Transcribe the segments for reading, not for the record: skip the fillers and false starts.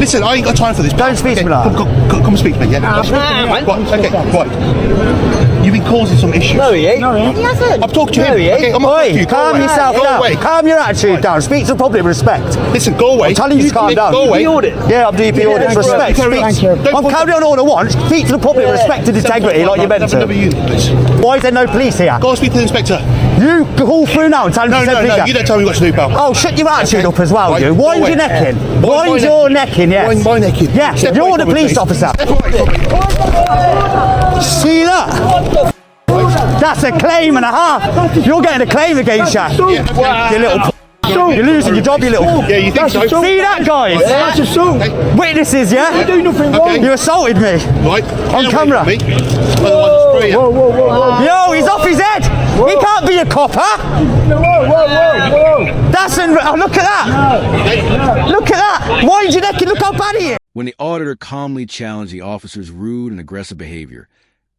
Listen, I ain't got time for this. Don't speak to me like that. Come and speak to me, yeah? Right, okay, right. You've been causing some issues. No, he ain't. He hasn't. I'm talking to him. No, he ain't. Okay, I'm not talking to you. Calm yourself Go down. away. Calm your attitude down. Speak to the public with respect. Listen, go away. I'm telling you to calm down. Go away. Yeah, I'm DP audit. Respect. Thank you. I'm carrying on all I want. Speak to the public with respect and integrity like you're meant Another to. unit, please. Why is there no police here? Go and speak to the inspector. You call through now and tell him to send police. You don't tell me what to do, pal. Oh, shut your attitude up as well, Right, you. go Wind away. your neck in. Wind Wind your neck in, yes. Wind my neck in. Yeah, Step you're away the from me, police please. officer. Step away from me. See that? That's a claim and a half. You're getting a claim against you. You little you're losing your job, you little. Yeah, you think so? See that, guys? That's assault. Witnesses, yeah? I do nothing wrong. You assaulted me. Right. On camera. Otherwise I'll spray you. Whoa. Yo, he's off his head. He can't be a copper. Whoa. That's look at that. Look at that. Wind your neck and look how bad he is. When the auditor calmly challenged the officer's rude and aggressive behavior,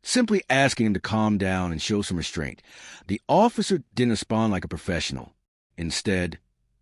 simply asking him to calm down and show some restraint, the officer didn't respond like a professional. Instead,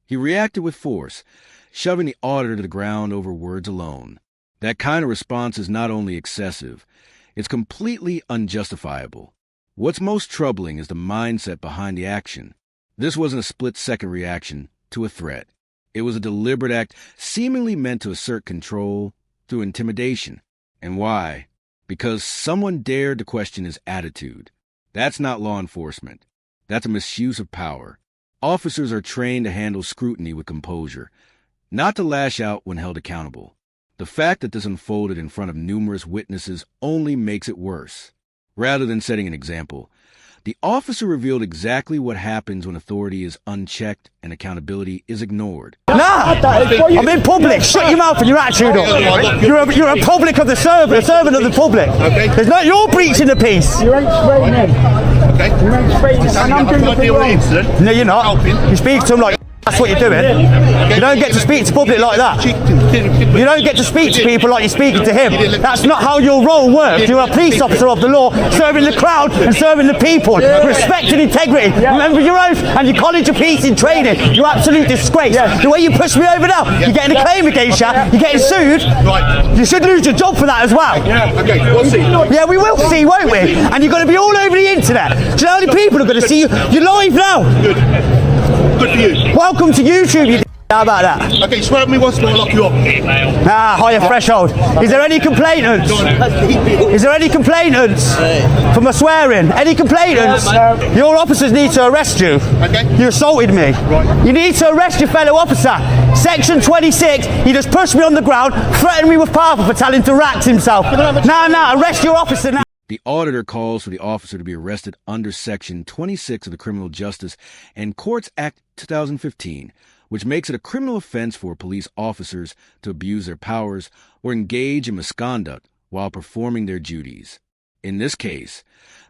he reacted with force, shoving the auditor to the ground over words alone. That kind of response is not only excessive, it's completely unjustifiable. What's most troubling is the mindset behind the action. This wasn't a split-second reaction to a threat. It was a deliberate act seemingly meant to assert control through intimidation. And why? Because someone dared to question his attitude. That's not law enforcement. That's a misuse of power. Officers are trained to handle scrutiny with composure, not to lash out when held accountable. The fact that this unfolded in front of numerous witnesses only makes it worse. Rather than setting an example, the officer revealed exactly what happens when authority is unchecked and accountability is ignored. Nah, I'm in public. Shut your mouth and your attitude up. You're a public of the servant, a servant of the public. There's no, you're breaching the peace. You ain't spraying him. Okay. You ain't spraying him. And I'm doing nothing wrong. No, you're not. You speak to him like that's what you're doing. You don't get to speak to public like that. You don't get to speak to people like you're speaking to him. That's not how your role works. You're a police officer of the law, serving the crowd and serving the people. Respect and integrity. Remember your oath and your college of peace in training. You're absolute disgrace. The way you push me over now, you're getting a claim against you. You're getting sued. You should lose your job for that as well. Okay, we'll see. Yeah, we will see, won't we? And you're going to be all over the internet. Do you know how many people are going to see you? You're live now. Good for you. Welcome to YouTube, you how about that? Okay, swear at me once more, I'll lock you up. Higher threshold. Is there any complainants? Is there any complainants from a swearing? Any complainants? Your officers need to arrest you. Okay. You assaulted me. Right. You need to arrest your fellow officer. Section 26, he just pushed me on the ground, threatened me with powerful for telling him to rax himself. Now, arrest your officer now. The auditor calls for the officer to be arrested under Section 26 of the Criminal Justice and Courts Act 2015, which makes it a criminal offense for police officers to abuse their powers or engage in misconduct while performing their duties. In this case,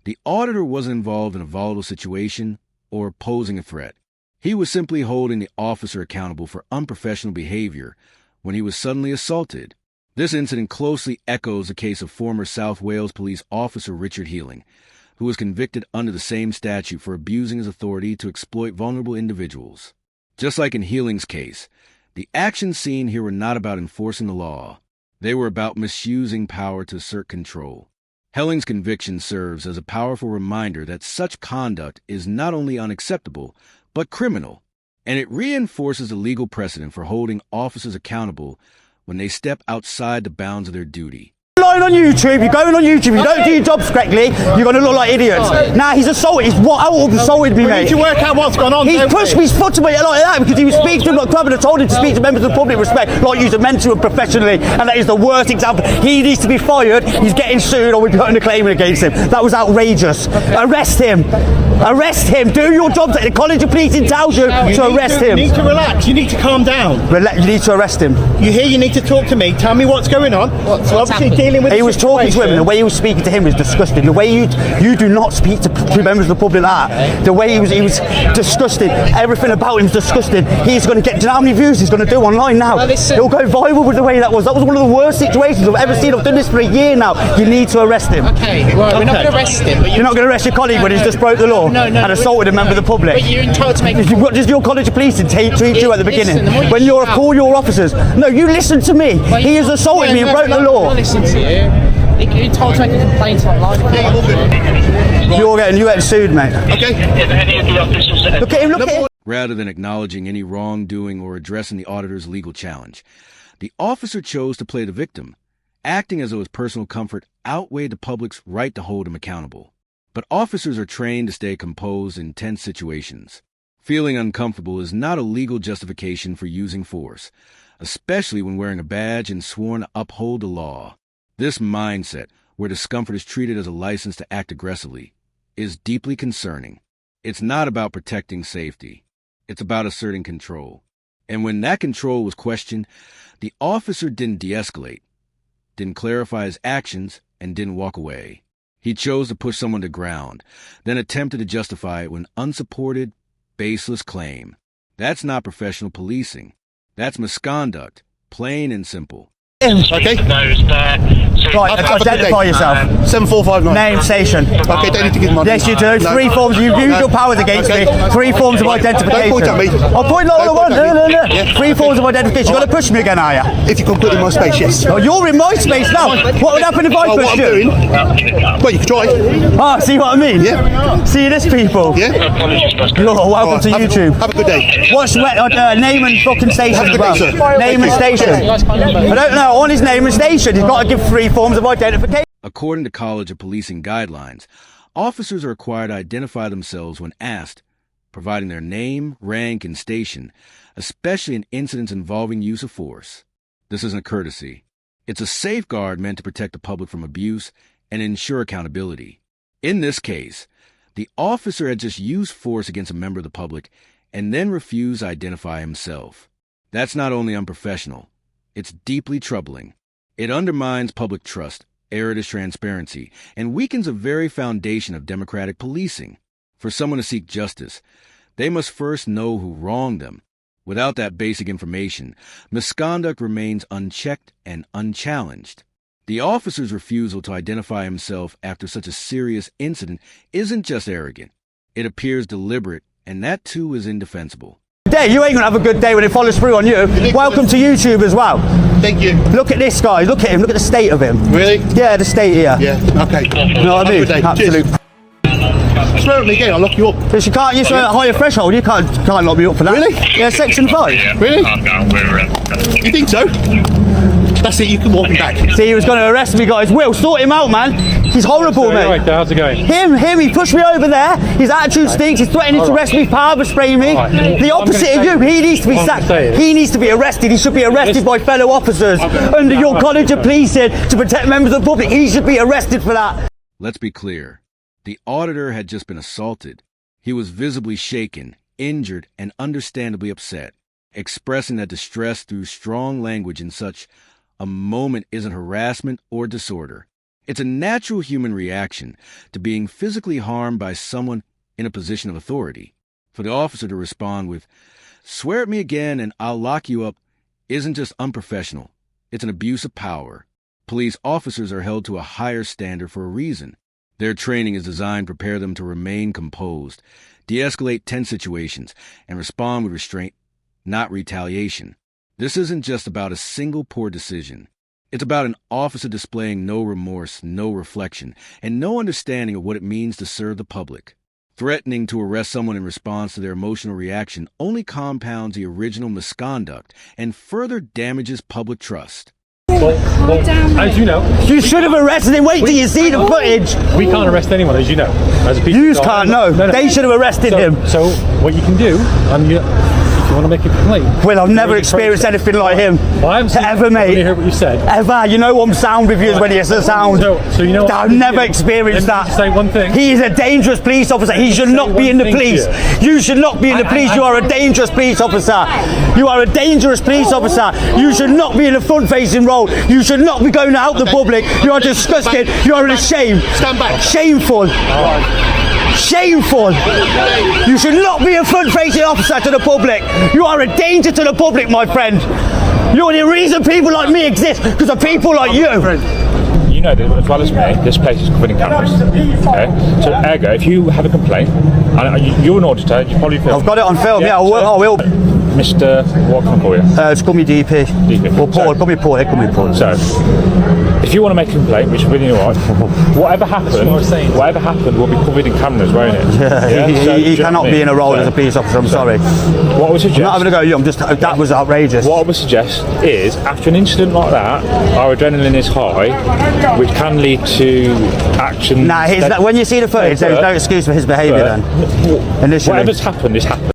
the auditor wasn't involved in a volatile situation or posing a threat. He was simply holding the officer accountable for unprofessional behavior when he was suddenly assaulted. This incident closely echoes the case of former South Wales police officer Richard Healing, who was convicted under the same statute for abusing his authority to exploit vulnerable individuals. Just like in Healing's case, the actions seen here were not about enforcing the law. They were about misusing power to assert control. Healing's conviction serves as a powerful reminder that such conduct is not only unacceptable, but criminal, and it reinforces the legal precedent for holding officers accountable when they step outside the bounds of their duty. Lying on YouTube, you're going on YouTube, you don't do your jobs correctly, you're going to look like idiots. Nah, he's assaulted, he's assaulted me, mate. We need to work out what's gone on. He's pushed me, his foot to me like that because he was speaking to him like club and I told him to speak to members of the public respect like you're meant to and professionally, and that is the worst example. He needs to be fired, he's getting sued or we're putting a claim against him. That was outrageous. Arrest him. Arrest him. Do your job. The College of Policing tells you to arrest him. You need to relax, you need to calm down. You need to arrest him. You hear, you need to talk to me, tell me what's going on. So obviously dealing with He the was talking to him, and the situation. way he was speaking to him was disgusting. The way you do not speak to members of the public like that. The way he was disgusting. Everything about him was disgusting. He's going to get, do you know how many views he's going to do online now? Well, listen. He'll go viral with the way that was. That was one of the worst situations I've ever seen. I've done this for a year now. You need to arrest him. Okay, well, we're not going to arrest him. But You're not going to arrest your colleague when he's just broke the law No, and assaulted a member of the public. But you're entitled to make. What does your college of policing treat you at the beginning? Listen, the more you When you're shout- call your officers. No, you listen to me. Well, He has assaulted me and broke the law. I'll listen to you. You're entitled to make a complaint online. You're getting sued, mate. Okay. Look at him, look at him. Rather than acknowledging any wrongdoing or addressing the auditor's legal challenge, the officer chose to play the victim, acting as though his personal comfort outweighed the public's right to hold him accountable. But officers are trained to stay composed in tense situations. Feeling uncomfortable is not a legal justification for using force, especially when wearing a badge and sworn to uphold the law. This mindset, where discomfort is treated as a license to act aggressively, is deeply concerning. It's not about protecting safety. It's about asserting control. And when that control was questioned, the officer didn't de-escalate, didn't clarify his actions, and didn't walk away. He chose to push someone to ground, then attempted to justify it with an unsupported, baseless claim. That's not professional policing. That's misconduct, plain and simple. Okay. Right, identify yourself. 7459. Name, station. Okay, don't need to give money. Yes, you do. No. 3 forms. You've used your powers against Okay. me. 3 forms of identification. Don't point at me. I'll point all I Don't want. point at No. me. Yeah. 3 forms of identification. You're going to push me again, are you? If you can put it in my space, yes. Oh, you're in my space now. What would happen if I Oh, what pushed I'm you? doing? Well, you can try. Ah, see what I mean? Yeah. See this, people? Yeah. You're welcome to Have a- YouTube. Have a good day. What's name and fucking station Have a as good well? day, sir. Name and station. I don't know. On his name and station, he's got to give 3 forms of identification. According to College of Policing guidelines, officers are required to identify themselves when asked, providing their name, rank, and station, especially in incidents involving use of force. This isn't a courtesy. It's a safeguard meant to protect the public from abuse and ensure accountability. In this case, the officer had just used force against a member of the public and then refused to identify himself. That's not only unprofessional, it's deeply troubling. It undermines public trust, errors transparency, and weakens the very foundation of democratic policing. For someone to seek justice, they must first know who wronged them. Without that basic information, misconduct remains unchecked and unchallenged. The officer's refusal to identify himself after such a serious incident isn't just arrogant. It appears deliberate, and that too is indefensible. Day, you ain't gonna have a good day when it follows through on you. Welcome to YouTube as well. Thank you. Look at this guy. Look at him. Look at the state of him. Really? Yeah, the state here. Yeah. Okay. You know what I mean? Have a good day. Absolute. Cheers. Swear at me again, I'll lock you up. Because you can't use a higher threshold. You can't lock me up for that. Really? Yeah, section 5. Really? You think so? That's it, you can walk him back. See, he was going to arrest me, guys. Will, sort him out, man. He's horrible, mate. Right, how's it going? Him, he pushed me over there. His attitude stinks. He's threatening to arrest me, power spray me. Right. The opposite of you. He needs to be sacked. He needs to be arrested. He should be arrested by fellow officers under your College of Policing to protect members of the public. He should be arrested for that. Let's be clear. The auditor had just been assaulted. He was visibly shaken, injured, and understandably upset, expressing that distress through strong language in such a moment isn't harassment or disorder. It's a natural human reaction to being physically harmed by someone in a position of authority. For the officer to respond with, "Swear at me again and I'll lock you up," isn't just unprofessional. It's an abuse of power. Police officers are held to a higher standard for a reason. Their training is designed to prepare them to remain composed, de-escalate tense situations, and respond with restraint, not retaliation. This isn't just about a single poor decision. It's about an officer displaying no remorse, no reflection, and no understanding of what it means to serve the public. Threatening to arrest someone in response to their emotional reaction only compounds the original misconduct and further damages public trust. Well, as you know, You should have arrested him. Wait till you see the footage. we can't arrest anyone, as you know. As a piece You of can't know. They should have arrested him. So what you can do, you want to make a complaint? Well, I've never There is a experienced process. anything like him. Well, I haven't seen Ever, it. I mate. hear what you said. Ever. You know I'm sound with you when you say sound. So you know what I've never experienced Let me that. say one thing. He is a dangerous police officer. He should not be in the one thing police. to You should not be in the police. You are a dangerous police officer. You are a dangerous police officer. You should not be in a front-facing role. You should not be going out the public. You are disgusting. You are a shame. Stand back. Shameful. Shameful. You should not be a front-facing officer to the public. You are a danger to the public, my friend. You're the reason people like me exist, because of people like you. You know that as well as me, this place is covered in cameras. Okay? So, ergo, if you have a complaint, and you're an auditor, you probably film. I've got it on film, yeah, I will. Mr. What can I call you? Just call me DP. DP. Or Paul, call me Paul, call me Paul. So, if you want to make a complaint, which is really alright, whatever happened will be covered in cameras, won't it? Yeah, he cannot be in a role as a police officer, I'm sorry. What I would suggest... I'm not having a go at you, that was outrageous. What I would suggest is, after an incident like that, our adrenaline is high, which can lead to action... Nah, when you see the footage, there's no excuse for his behaviour then. Initially. Whatever's happened is happened.